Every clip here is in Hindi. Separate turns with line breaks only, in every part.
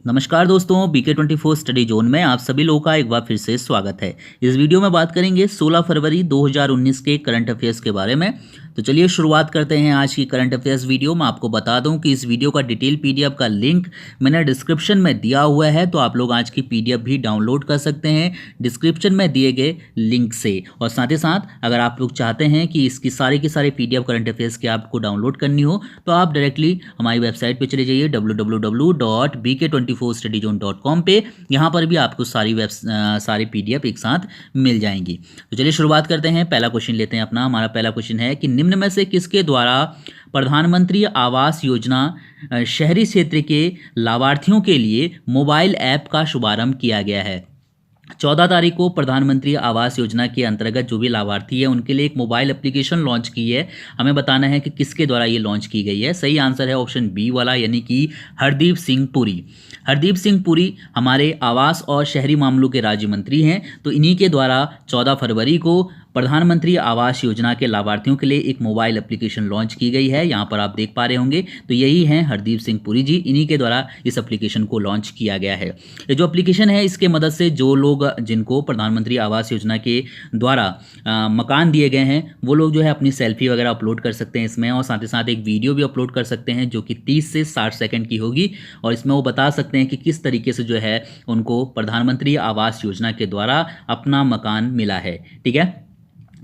नमस्कार दोस्तों, BK24 स्टडी जोन में आप सभी लोगों का एक बार फिर से स्वागत है। इस वीडियो में बात करेंगे 16 फरवरी 2019 के करंट अफेयर्स के बारे में। तो चलिए शुरुआत करते हैं आज की करंट अफेयर्स वीडियो। मैं आपको बता दूं कि इस वीडियो का डिटेल PDF का लिंक मैंने डिस्क्रिप्शन में दिया हुआ है, तो आप लोग आज की PDF भी डाउनलोड कर सकते हैं डिस्क्रिप्शन में दिए गए लिंक से। और साथ ही साथ अगर आप लोग चाहते हैं कि इसकी सारी की सारी PDF करंट अफेयर्स की आपको डाउनलोड करनी हो, तो आप डायरेक्टली हमारी वेबसाइट पर चले जाइए www.bk24studyzone.com पे। यहाँ पर भी आपको सारी PDF एक साथ मिल जाएंगी। तो चलिए शुरुआत करते हैं। पहला क्वेश्चन लेते हैं अपना। हमारा पहला क्वेश्चन है कि निम्न में से किसके द्वारा प्रधानमंत्री आवास योजना शहरी क्षेत्र के लाभार्थियों के लिए मोबाइल ऐप का शुभारंभ किया गया है। 14 तारीख को प्रधानमंत्री आवास योजना के अंतर्गत जो भी लाभार्थी है उनके लिए एक मोबाइल एप्लीकेशन लॉन्च की है। हमें बताना है कि किसके द्वारा ये लॉन्च की गई है। सही आंसर है ऑप्शन बी वाला, यानी कि हरदीप सिंह पुरी। हरदीप सिंह पुरी हमारे आवास और शहरी मामलों के राज्य मंत्री हैं। तो इन्हीं के द्वारा 14 फरवरी को प्रधानमंत्री आवास योजना के लाभार्थियों के लिए एक मोबाइल एप्लीकेशन लॉन्च की गई है। यहाँ पर आप देख पा रहे होंगे, तो यही हैं हरदीप सिंह पुरी जी। इन्हीं के द्वारा इस एप्लीकेशन को लॉन्च किया गया है। ये जो एप्लीकेशन है, इसके मदद से जो लोग जिनको प्रधानमंत्री आवास योजना के द्वारा मकान दिए गए हैं, वो लोग जो है अपनी सेल्फी वगैरह अपलोड कर सकते हैं इसमें, और साथ ही साथ एक वीडियो भी अपलोड कर सकते हैं जो कि 30 से 60 सेकंड की होगी। और इसमें वो बता सकते हैं कि किस तरीके से जो है उनको प्रधानमंत्री आवास योजना के द्वारा अपना मकान मिला है। ठीक है,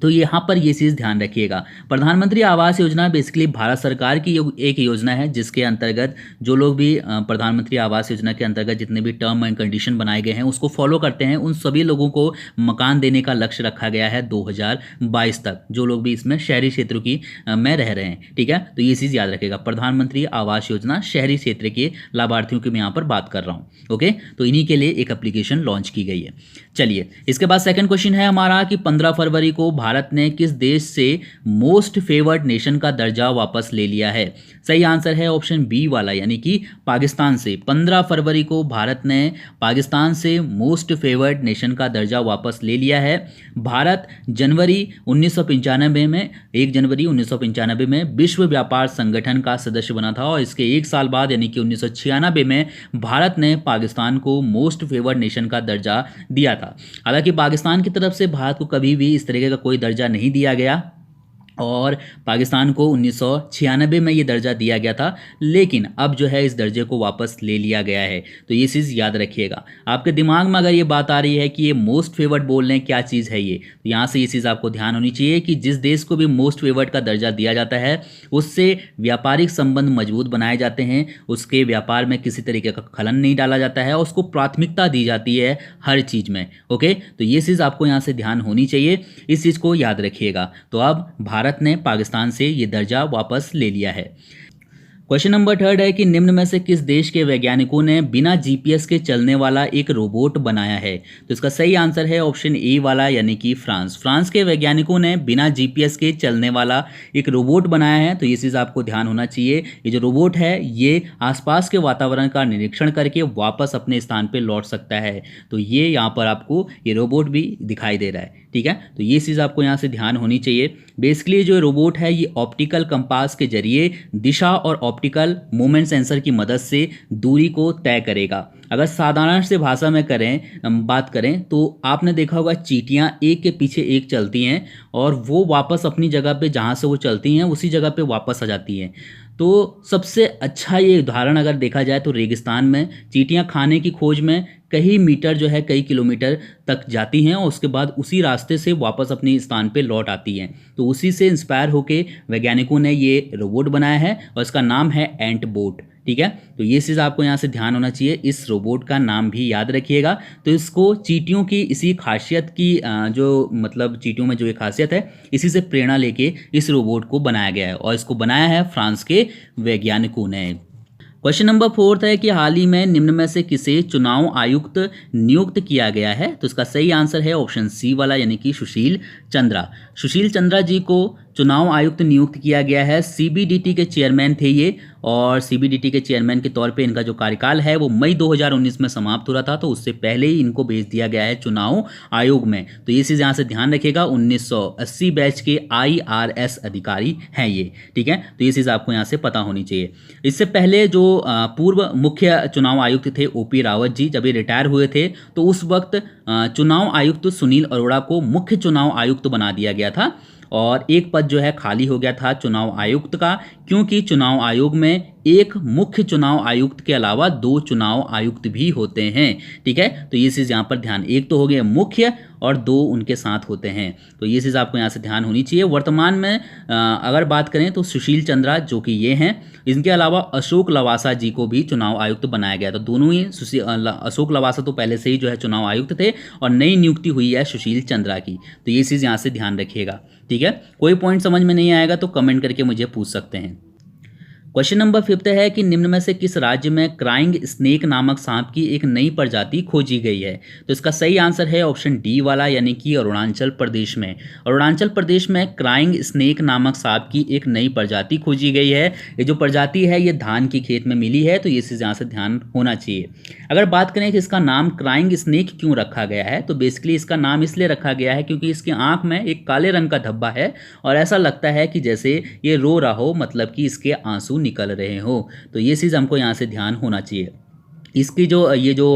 तो यहाँ पर ये चीज़ ध्यान रखिएगा। प्रधानमंत्री आवास योजना बेसिकली भारत सरकार की एक योजना है, जिसके अंतर्गत जो लोग भी प्रधानमंत्री आवास योजना के अंतर्गत जितने भी टर्म एंड कंडीशन बनाए गए हैं उसको फॉलो करते हैं, उन सभी लोगों को मकान देने का लक्ष्य रखा गया है 2022 तक, जो लोग भी इसमें शहरी क्षेत्रों की में रह रहे हैं। ठीक है, तो ये चीज़ याद रखिएगा। प्रधानमंत्री आवास योजना शहरी क्षेत्र के लाभार्थियों की मैं यहाँ पर बात कर रहा हूँ। ओके, तो इन्हीं के लिए एक एप्लीकेशन लॉन्च की गई है। चलिए, इसके बाद सेकंड क्वेश्चन है हमारा कि 15 फरवरी को भारत ने किस देश से मोस्ट फेवर्ड नेशन का दर्जा वापस ले लिया है। सही आंसर है ऑप्शन बी वाला, यानी कि पाकिस्तान से। 15 फरवरी को भारत ने पाकिस्तान से मोस्ट फेवर्ड नेशन का दर्जा वापस ले लिया है। भारत जनवरी 1995 में 1 जनवरी 1995 में विश्व व्यापार संगठन का सदस्य बना था, और इसके एक साल बाद यानी कि 1996 में भारत ने पाकिस्तान को मोस्ट फेवर्ड नेशन का दर्जा दिया था। हालांकि पाकिस्तान की तरफ से भारत को कभी भी इस तरीके का कोई दर्जा नहीं दिया गया, और पाकिस्तान को 1996 में ये दर्जा दिया गया था, लेकिन अब जो है इस दर्जे को वापस ले लिया गया है। तो ये चीज़ याद रखिएगा। आपके दिमाग में अगर ये बात आ रही है कि ये मोस्ट फेवर्ड बोल रहे हैं, क्या चीज़ है ये, तो यहाँ से ये चीज़ आपको ध्यान होनी चाहिए कि जिस देश को भी मोस्ट फेवर्ड का दर्जा दिया जाता है उससे व्यापारिक संबंध मजबूत बनाए जाते हैं, उसके व्यापार में किसी तरीके का खलन नहीं डाला जाता है, और उसको प्राथमिकता दी जाती है हर चीज़ में। ओके, तो ये चीज़ आपको यहाँ से ध्यान होनी चाहिए, इस चीज़ को याद रखिएगा। तो अब भारत ने पाकिस्तान से ये दर्जा वापस ले लिया है। क्वेश्चन नंबर 3 है कि निम्न में से किस देश के वैज्ञानिकों ने बिना GPS के चलने वाला एक रोबोट बनाया है। तो इसका सही आंसर है ऑप्शन ए वाला, यानी कि फ्रांस। फ्रांस के वैज्ञानिकों ने बिना GPS के चलने वाला एक रोबोट बनाया है। तो ये चीज़ आपको ध्यान होना चाहिए। ये जो रोबोट है ये आसपास के वातावरण का निरीक्षण करके वापस अपने स्थान पर लौट सकता है। तो ये यहाँ पर आपको ये रोबोट भी दिखाई दे रहा है। ठीक है, तो ये चीज़ आपको यहाँ से ध्यान होनी चाहिए। बेसिकली जो रोबोट है ये ऑप्टिकल कंपास के जरिए दिशा और ऑप्टिकल मूवमेंट सेंसर की मदद से दूरी को तय करेगा। अगर साधारण से भाषा में बात करें तो आपने देखा होगा चींटियाँ एक के पीछे एक चलती हैं, और वो वापस अपनी जगह पे जहाँ से वो चलती हैं उसी जगह पे वापस आ जाती हैं। तो सबसे अच्छा ये उदाहरण अगर देखा जाए तो रेगिस्तान में चींटियाँ खाने की खोज में कई मीटर जो है कई किलोमीटर तक जाती हैं, और उसके बाद उसी रास्ते से वापस अपने स्थान पे लौट आती हैं। तो उसी से इंस्पायर होके वैज्ञानिकों ने ये रोबोट बनाया है, और इसका नाम है एंट बोट। ठीक है, तो ये चीज़ आपको यहाँ से ध्यान होना चाहिए। इस रोबोट का नाम भी याद रखिएगा। तो इसको चींटियों की इसी खासियत की जो मतलब चींटियों में जो एक खासियत है, इसी से प्रेरणा लेके इस रोबोट को बनाया गया है, और इसको बनाया है फ्रांस के वैज्ञानिकों ने। क्वेश्चन नंबर 4 है कि हाल ही में निम्न में से किसे चुनाव आयुक्त नियुक्त किया गया है। तो इसका सही आंसर है ऑप्शन सी वाला, यानी कि सुशील चंद्रा। सुशील चंद्रा जी को चुनाव आयुक्त नियुक्त किया गया है। सीबीडीटी के चेयरमैन थे ये, और सीबीडीटी के चेयरमैन के तौर पे इनका जो कार्यकाल है वो मई 2019 में समाप्त हो रहा था, तो उससे पहले ही इनको भेज दिया गया है चुनाव आयोग में। तो ये चीज़ यहाँ से ध्यान रखिएगा, 1980 बैच के IRS अधिकारी हैं ये, ठीक है। तो ये चीज़ आपको यहाँ से पता होनी चाहिए। इससे पहले जो पूर्व मुख्य चुनाव आयुक्त थे OP रावत जी, जब ये रिटायर हुए थे तो उस वक्त चुनाव आयुक्त सुनील अरोड़ा को मुख्य चुनाव आयुक्त बना दिया गया था, और एक पद जो है खाली हो गया था चुनाव आयुक्त का, क्योंकि चुनाव आयोग में एक मुख्य चुनाव आयुक्त के अलावा 2 चुनाव आयुक्त भी होते हैं, ठीक है। तो ये चीज़ यहाँ पर ध्यान, एक तो हो गया मुख्य और 2 उनके साथ होते हैं, तो ये चीज़ आपको यहाँ से ध्यान होनी चाहिए। वर्तमान में अगर बात करें तो सुशील चंद्रा जो कि ये हैं, इनके अलावा अशोक लवासा जी को भी चुनाव आयुक्त बनाया गया। तो दोनों ही अशोक लवासा तो पहले से ही जो है चुनाव आयुक्त थे, और नई नियुक्ति हुई है सुशील चंद्रा की। तो ये चीज़ यहाँ से ध्यान रखिएगा, ठीक है। कोई पॉइंट समझ में नहीं आएगा तो कमेंट करके मुझे पूछ सकते हैं। क्वेश्चन नंबर 5 है कि निम्न में से किस राज्य में क्राइंग स्नेक नामक सांप की एक नई प्रजाति खोजी गई है। तो इसका सही आंसर है ऑप्शन डी वाला, यानी कि अरुणाचल प्रदेश में। अरुणाचल प्रदेश में क्राइंग स्नेक नामक सांप की एक नई प्रजाति खोजी गई है। ये जो प्रजाति है ये धान की खेत में मिली है, तो ये चीज़ यहाँ से ध्यान होना चाहिए। अगर बात करें कि इसका नाम क्राइंग स्नेक क्यों रखा गया है, तो बेसिकली इसका नाम इसलिए रखा गया है क्योंकि इसकी आंख में एक काले रंग का धब्बा है, और ऐसा लगता है कि जैसे ये रो रहा हो, मतलब कि इसके आंसू निकल रहे हो। तो ये चीज़ हमको यहाँ से ध्यान होना चाहिए। इसकी जो ये जो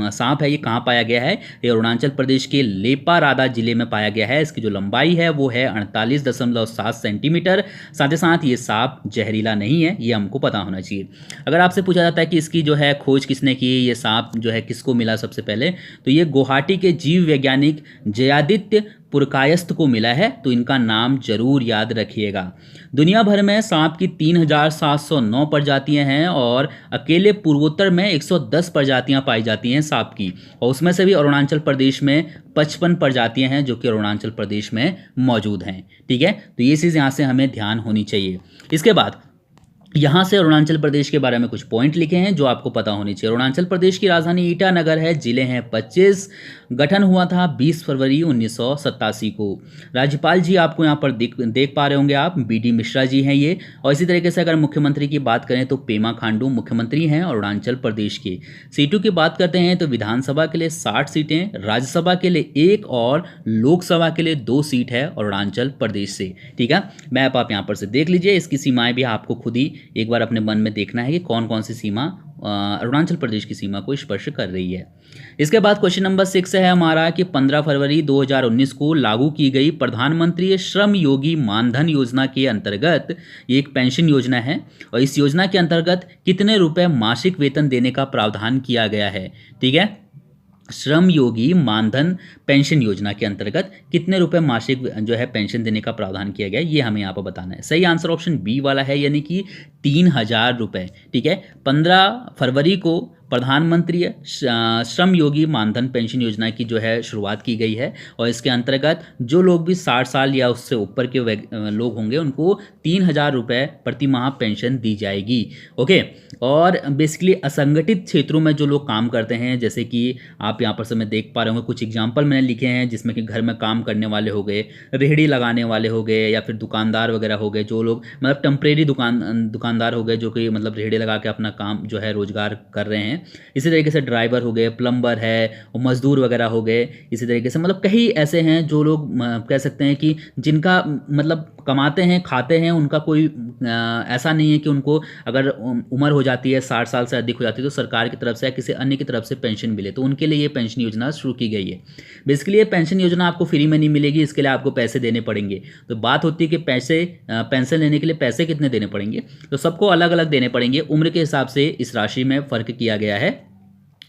सांप है ये कहाँ पाया गया है, ये अरुणाचल प्रदेश के लेपारादा जिले में पाया गया है। इसकी जो लंबाई है वो है 48.7 सेंटीमीटर। साथ ही साथ ये सांप जहरीला नहीं है, ये हमको पता होना चाहिए। अगर आपसे पूछा जाता है कि इसकी जो है खोज किसने की, ये सांप जो है किसको मिला सबसे पहले, तो ये गुवाहाटी के जीव वैज्ञानिक जयादित्य पुरकायस्थ को मिला है। तो इनका नाम जरूर याद रखिएगा। दुनिया भर में सांप की 3709 प्रजातियां हैं, और अकेले पूर्वोत्तर में 110 प्रजातियां पाई जाती हैं सांप की, और उसमें से भी अरुणाचल प्रदेश में 55 प्रजातियां हैं जो कि अरुणाचल प्रदेश में मौजूद हैं, ठीक है। तो ये चीज़ यहाँ से हमें ध्यान होनी चाहिए। इसके बाद यहाँ से अरुणाचल प्रदेश के बारे में कुछ पॉइंट लिखे हैं जो आपको पता होनी चाहिए। अरुणाचल प्रदेश की राजधानी ईटानगर है, जिले हैं 25, गठन हुआ था 20 फरवरी 1987 को। राज्यपाल जी आपको यहाँ पर देख पा रहे होंगे आप, BD मिश्रा जी हैं ये। और इसी तरीके से अगर मुख्यमंत्री की बात करें तो पेमा खांडू मुख्यमंत्री हैं अरुणाचल प्रदेश के। सीटों की बात करते हैं तो विधानसभा के लिए 60 सीटें, राज्यसभा के लिए 1 और लोकसभा के लिए 2 सीट है अरुणाचल प्रदेश से, ठीक है। मैप आप यहाँ पर से देख लीजिए, इसकी सीमाएं भी आपको खुद ही एक बार अपने मन में देखना है कि कौन कौन सी सीमा अरुणाचल प्रदेश की सीमा को स्पर्श कर रही है। इसके बाद क्वेश्चन नंबर 6 है हमारा कि 15 फरवरी 2019 को लागू की गई प्रधानमंत्री श्रम योगी मानधन योजना के अंतर्गत, ये एक पेंशन योजना है, और इस योजना के अंतर्गत कितने रुपए मासिक वेतन देने का प्रावधान किया गया है, ठीक है। श्रम योगी मानधन पेंशन योजना के अंतर्गत कितने रुपए मासिक जो है पेंशन देने का प्रावधान किया गया, ये हमें यहाँ पर बताना है। सही आंसर ऑप्शन बी वाला है, यानी कि 3000 रुपये, ठीक है। 15 फरवरी को प्रधानमंत्री श्रम योगी मानधन पेंशन योजना की जो है शुरुआत की गई है, और इसके अंतर्गत जो लोग भी 60 साल या उससे ऊपर के लोग होंगे उनको 3000 रुपये प्रति माह पेंशन दी जाएगी, ओके। और बेसिकली असंगठित क्षेत्रों में जो लोग काम करते हैं, जैसे कि आप यहाँ पर से मैं देख पा रहे होंगे कुछ एग्जाम्पल मैंने लिखे हैं, जिसमें कि घर में काम करने वाले हो गए, रेहड़ी लगाने वाले हो गए, या फिर दुकानदार वगैरह हो गए, जो लोग मतलब टेम्परेरी दुकानदार हो गए, जो कि मतलब रेहड़ी लगा के अपना काम जो है रोजगार कर रहे हैं। इसी तरीके से ड्राइवर हो गए, प्लम्बर है, और मजदूर वगैरह हो गए। इसी तरीके से मतलब कई ऐसे हैं जो लोग कह सकते हैं कि जिनका मतलब कमाते हैं खाते हैं, उनका कोई ऐसा नहीं है कि उनको अगर उम्र हो जाती है 60 साल से अधिक हो जाती है तो सरकार की तरफ से या किसी अन्य की तरफ से पेंशन मिले, तो उनके लिए ये पेंशन योजना शुरू की गई है। बेसिकली ये पेंशन योजना आपको फ्री में नहीं मिलेगी, इसके लिए आपको पैसे देने पड़ेंगे। तो बात होती है कि पेंशन लेने के लिए पैसे कितने देने पड़ेंगे, तो सबको अलग अलग देने पड़ेंगे। उम्र के हिसाब से इस राशि में फ़र्क किया गया है।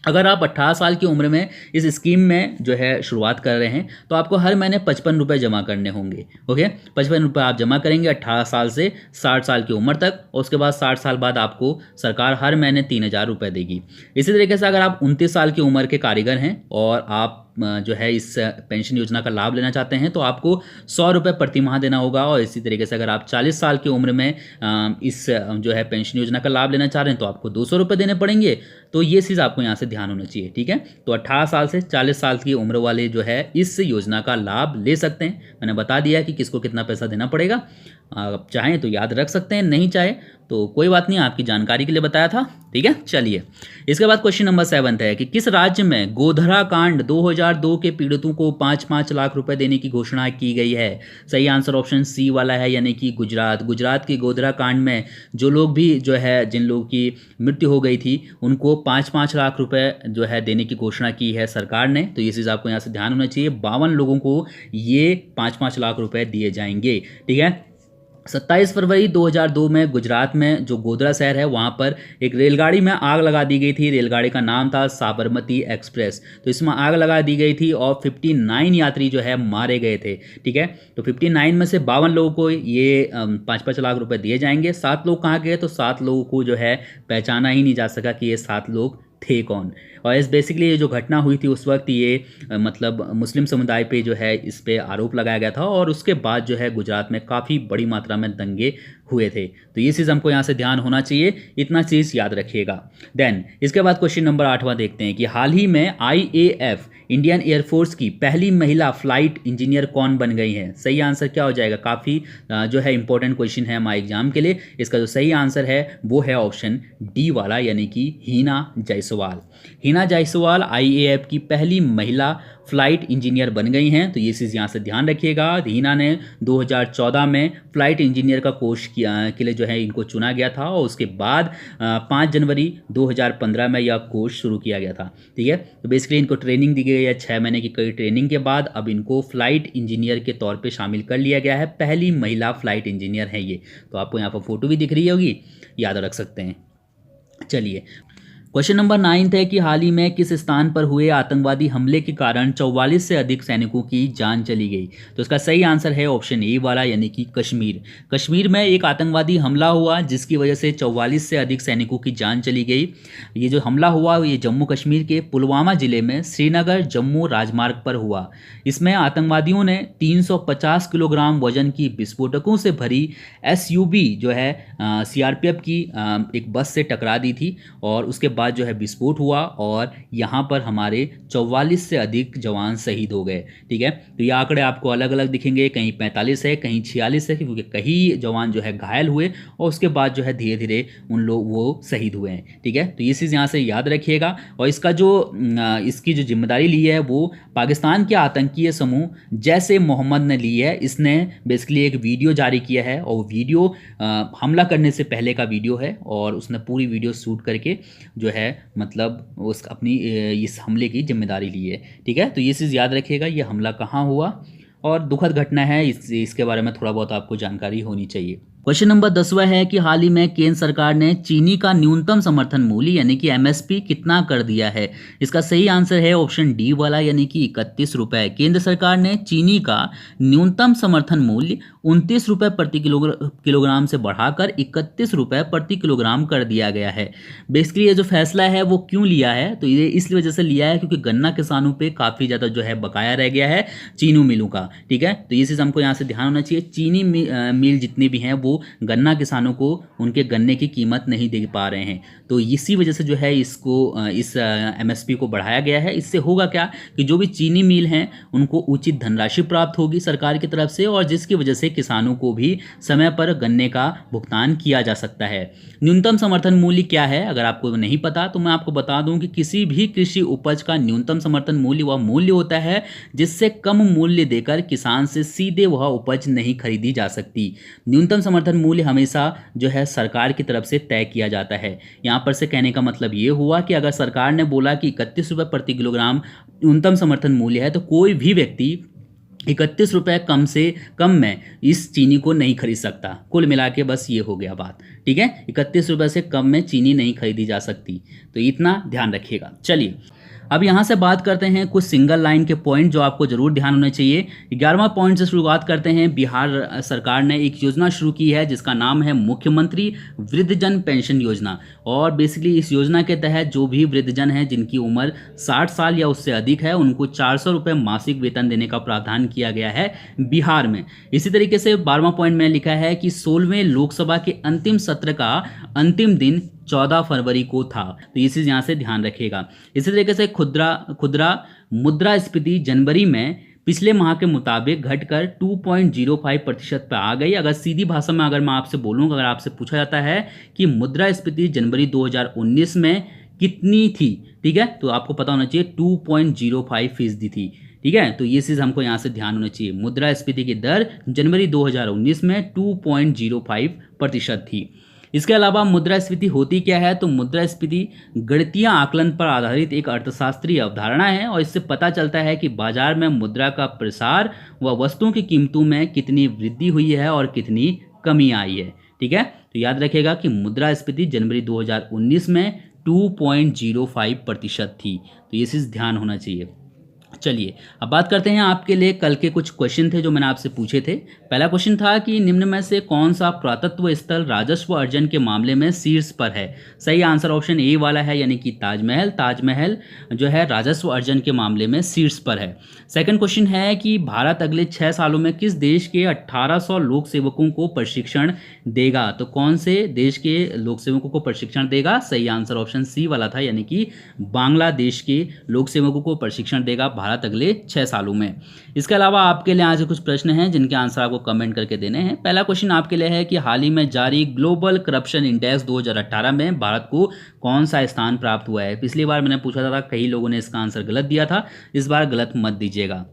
अगर आप 18 साल की उम्र में इस स्कीम में जो है शुरुआत कर रहे हैं तो आपको हर महीने 55 रुपये जमा करने होंगे, ओके। 55 रुपये आप जमा करेंगे 18 साल से 60 साल की उम्र तक, और उसके बाद 60 साल बाद आपको सरकार हर महीने 3000 रुपये देगी। इसी तरीके से अगर आप 29 साल की उम्र के कारीगर हैं और आप जो है इस पेंशन योजना का लाभ लेना चाहते हैं तो आपको 100 रुपये प्रति माह देना होगा। और इसी तरीके से अगर आप 40 साल की उम्र में इस जो है पेंशन योजना का लाभ लेना चाह रहे हैं तो आपको 200 रुपये देने पड़ेंगे। तो ये चीज़ आपको यहाँ से ध्यान होना चाहिए, ठीक है। तो 18 साल से 40 साल की उम्र वाले जो है इस योजना का लाभ ले सकते हैं। मैंने बता दिया कि किसको कितना पैसा देना पड़ेगा। आप चाहें तो याद रख सकते हैं, नहीं चाहे तो कोई बात नहीं, आपकी जानकारी के लिए बताया था, ठीक है। चलिए इसके बाद क्वेश्चन नंबर 7 है कि किस राज्य में गोधरा कांड 2002 के पीड़ितों को 5-5 लाख रुपए देने की घोषणा की गई है। सही आंसर ऑप्शन सी वाला है, यानी कि गुजरात। गुजरात के गोधरा कांड में जो लोग भी जो है जिन लोगों की मृत्यु हो गई थी उनको 5-5 लाख रुपए जो है देने की घोषणा की है सरकार ने। तो ये चीज़ आपको यहाँ से ध्यान होना चाहिए। 52 लोगों को ये 5-5 लाख रुपए दिए जाएंगे, ठीक है। 27 फरवरी 2002 में गुजरात में जो गोधरा शहर है वहाँ पर एक रेलगाड़ी में आग लगा दी गई थी। रेलगाड़ी का नाम था साबरमती एक्सप्रेस। तो इसमें आग लगा दी गई थी और 59 यात्री जो है मारे गए थे, ठीक है। तो 59 में से 52 लोगों को ये 5-5 लाख रुपए दिए जाएंगे। 7 लोग कहाँ गए, तो 7 लोगों को जो है पहचाना ही नहीं जा सका कि ये 7 लोग थे कौन। और इस बेसिकली ये जो घटना हुई थी उस वक्त ये मतलब मुस्लिम समुदाय पे जो है इस पे आरोप लगाया गया था और उसके बाद जो है गुजरात में काफ़ी बड़ी मात्रा में दंगे हुए थे। तो ये चीज़ हमको यहाँ से ध्यान होना चाहिए, इतना चीज़ याद रखिएगा। देन इसके बाद क्वेश्चन नंबर 8वां देखते हैं कि हाल ही में IAF इंडियन एयरफोर्स की पहली महिला फ्लाइट इंजीनियर कौन बन गई है। सही आंसर क्या हो जाएगा, काफ़ी जो है इंपॉर्टेंट क्वेश्चन है हमारे एग्जाम के लिए। इसका जो सही आंसर है वो है ऑप्शन डी वाला, यानी कि हीना जायसवाल। हीना जायसवाल IAF की पहली महिला फ्लाइट इंजीनियर बन गई हैं। तो ये चीज़ यहाँ से ध्यान रखिएगा। हीना ने 2014 में फ्लाइट इंजीनियर का कोर्स के लिए जो है इनको चुना गया था और उसके बाद 5 जनवरी 2015 में यह कोर्स शुरू किया गया था, ठीक है। तो बेसिकली इनको ट्रेनिंग दी गई है, 6 महीने की कई ट्रेनिंग के बाद अब इनको फ्लाइट इंजीनियर के तौर पे शामिल कर लिया गया है। पहली महिला फ्लाइट इंजीनियर है ये। तो आपको यहाँ पर फोटो भी दिख रही होगी, याद रख सकते हैं। चलिए क्वेश्चन नंबर 9 है कि हाल ही में किस स्थान पर हुए आतंकवादी हमले के कारण 44 से अधिक सैनिकों की जान चली गई। तो इसका सही आंसर है ऑप्शन ए वाला, यानी कि कश्मीर। कश्मीर में एक आतंकवादी हमला हुआ जिसकी वजह से 44 से अधिक सैनिकों की जान चली गई। ये जो हमला हुआ ये जम्मू कश्मीर के पुलवामा जिले में श्रीनगर जम्मू राजमार्ग पर हुआ। इसमें आतंकवादियों ने 350 किलोग्राम वजन की विस्फोटकों से भरी SUV जो है CRPF की एक बस से टकरा दी थी और उसके बाद जो है विस्फोट हुआ और यहाँ पर हमारे 44 से अधिक जवान शहीद हो गए, ठीक है। तो ये आंकड़े आपको अलग अलग दिखेंगे, कहीं 45 है कहीं 46 है, क्योंकि कई जवान जो है घायल हुए और उसके बाद जो है धीरे धीरे उन लोग वो शहीद हुए हैं, ठीक है। तो ये चीज़ यहाँ से याद रखिएगा। और इसकी जो जिम्मेदारी ली है वो पाकिस्तान के आतंकीय समूह जैसे मोहम्मद ने ली है। इसने बेसिकली एक वीडियो जारी किया है और वीडियो हमला करने से पहले का वीडियो है और उसने पूरी वीडियो शूट करके जो है मतलब उस अपनी इस हमले की जिम्मेदारी ली है, ठीक है। तो ये चीज़ याद रखिएगा, ये हमला कहाँ हुआ और दुखद घटना है, इसके बारे में थोड़ा बहुत आपको जानकारी होनी चाहिए। क्वेश्चन नंबर 10वां है कि हाल ही में केंद्र सरकार ने चीनी का न्यूनतम समर्थन मूल्य यानी कि MSP कितना कर दिया है। इसका सही आंसर है ऑप्शन डी वाला, यानी कि 31 रुपये। केंद्र सरकार ने चीनी का न्यूनतम समर्थन मूल्य 29 रुपये प्रति किलोग्राम से बढ़ाकर 31 रुपये प्रति किलोग्राम कर दिया गया है। बेसिकली ये जो फैसला है वो क्यों लिया है, तो ये इस वजह से लिया है क्योंकि गन्ना किसानों पे काफ़ी ज़्यादा जो है बकाया रह गया है चीनी मिलों का, ठीक है। तो ये चीज़ हमको यहाँ से ध्यान होना चाहिए। चीनी मिल जितने भी हैं वो गन्ना किसानों को उनके गन्ने की कीमत नहीं दे पा रहे हैं, तो इसी वजह से जो है इस MSP को बढ़ाया गया है। इससे होगा क्या कि जो भी चीनी मिल हैं उनको उचित धनराशि प्राप्त होगी सरकार की तरफ से और जिसकी वजह से किसानों को भी समय पर गन्ने का भुगतान किया जा सकता है। न्यूनतम समर्थन मूल्य क्या है, अगर आपको नहीं पता तो मैं आपको बता दूं कि किसी भी कृषि उपज का न्यूनतम समर्थन मूल्य वह मूल्य होता है जिससे कम मूल्य देकर किसान से सीधे वह उपज नहीं खरीदी जा सकती। न्यूनतम समर्थन मूल्य हमेशा जो है सरकार की तरफ से तय किया जाता है। यहाँ पर से कहने का मतलब ये हुआ कि अगर सरकार ने बोला कि 31 रुपये प्रति किलोग्राम न्यूनतम समर्थन मूल्य है तो कोई भी व्यक्ति 31 रुपये कम से कम में इस चीनी को नहीं खरीद सकता। कुल मिला के बस ये हो गया बात, ठीक है। 31 रुपये से कम में चीनी नहीं खरीदी जा सकती, तो इतना ध्यान रखिएगा। चलिए अब यहाँ से बात करते हैं कुछ सिंगल लाइन के पॉइंट जो आपको जरूर ध्यान होने चाहिए। 11वां पॉइंट से शुरुआत करते हैं। बिहार सरकार ने एक योजना शुरू की है जिसका नाम है मुख्यमंत्री वृद्धजन पेंशन योजना। और बेसिकली इस योजना के तहत जो भी वृद्धजन हैं जिनकी उम्र 60 साल या उससे अधिक है उनको 400 रुपये मासिक वेतन देने का प्रावधान किया गया है बिहार में। इसी तरीके से 12वां पॉइंट में लिखा है कि 16वें लोकसभा के अंतिम सत्र का अंतिम दिन 14 फरवरी को था, तो ये चीज़ यहाँ से ध्यान रखिएगा। इसी तरीके से खुदरा मुद्रास्फीति जनवरी में पिछले माह के मुताबिक घटकर 2.05% पर आ गई। अगर सीधी भाषा में अगर मैं आपसे बोलूँ, अगर आपसे पूछा जाता है कि मुद्रास्फीति जनवरी 2019 में कितनी थी, ठीक है, तो आपको पता होना चाहिए 2.05% थी। ठीक है, तो ये चीज़ हमको यहाँ से ध्यान होना चाहिए। मुद्रास्फीति की दर जनवरी 2019 में 2.05% थी। इसके अलावा मुद्रास्फीति होती क्या है, तो मुद्रास्फीति गणितीय आकलन पर आधारित एक अर्थशास्त्रीय अवधारणा है और इससे पता चलता है कि बाजार में मुद्रा का प्रसार व वस्तुओं की कीमतों में कितनी वृद्धि हुई है और कितनी कमी आई है। ठीक है, तो याद रखिएगा कि मुद्रास्फीति जनवरी 2019 में 2.05% थी, तो ये चीज़ ध्यान होना चाहिए। चलिए अब बात करते हैं, आपके लिए कल के कुछ क्वेश्चन थे जो मैंने आपसे पूछे थे। पहला क्वेश्चन था कि निम्न में से कौन सा पुरातत्व स्थल राजस्व अर्जन के मामले में शीर्ष पर है। सही आंसर ऑप्शन ए वाला है, यानी कि ताजमहल। ताजमहल जो है राजस्व अर्जन के मामले में शीर्ष पर है। सेकंड क्वेश्चन है कि भारत अगले 6 सालों में किस देश के 1800 लोक सेवकों को प्रशिक्षण देगा, तो कौन से देश के लोक सेवकों को प्रशिक्षण देगा। सही आंसर ऑप्शन सी वाला था, यानी कि बांग्लादेश के लोक सेवकों को प्रशिक्षण देगा भारत अगले 6 सालों में। इसके अलावा आपके लिए आज कुछ प्रश्न हैं जिनके आंसर आपको कमेंट करके देने हैं। पहला क्वेश्चन आपके लिए है कि हाल ही में जारी ग्लोबल करप्शन इंडेक्स 2018 में भारत को कौन सा स्थान प्राप्त हुआ है। पिछली बार मैंने पूछा था, कई लोगों ने इसका आंसर गलत दिया था, इस बार गलत मत दीजिएगा।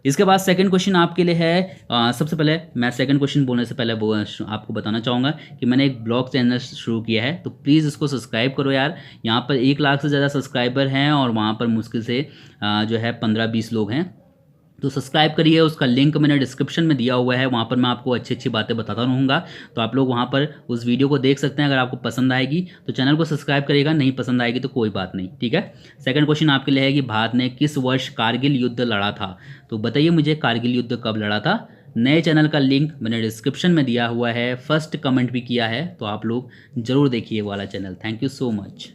इसके बाद सेकंड क्वेश्चन आपके लिए है, सबसे पहले मैं सेकंड क्वेश्चन बोलने से पहले आपको बताना चाहूँगा कि मैंने एक ब्लॉग चैनल शुरू किया है, तो प्लीज़ इसको सब्सक्राइब करो यार। यहाँ पर 1 लाख से ज़्यादा सब्सक्राइबर हैं और वहाँ पर मुश्किल से जो है 15-20 लोग हैं, तो सब्सक्राइब करिए। उसका लिंक मैंने डिस्क्रिप्शन में दिया हुआ है, वहाँ पर मैं आपको अच्छी अच्छी बातें बताता रहूँगा, तो आप लोग वहाँ पर उस वीडियो को देख सकते हैं। अगर आपको पसंद आएगी तो चैनल को सब्सक्राइब करिएगा, नहीं पसंद आएगी तो कोई बात नहीं। ठीक है, सेकंड क्वेश्चन आपके लिए है कि भारत ने किस वर्ष कारगिल युद्ध लड़ा था, तो बताइए मुझे कारगिल युद्ध कब लड़ा था। नए चैनल का लिंक मैंने डिस्क्रिप्शन में दिया हुआ है, फर्स्ट कमेंट भी किया है, तो आप लोग ज़रूर देखिए वाला channel. Thank you so much.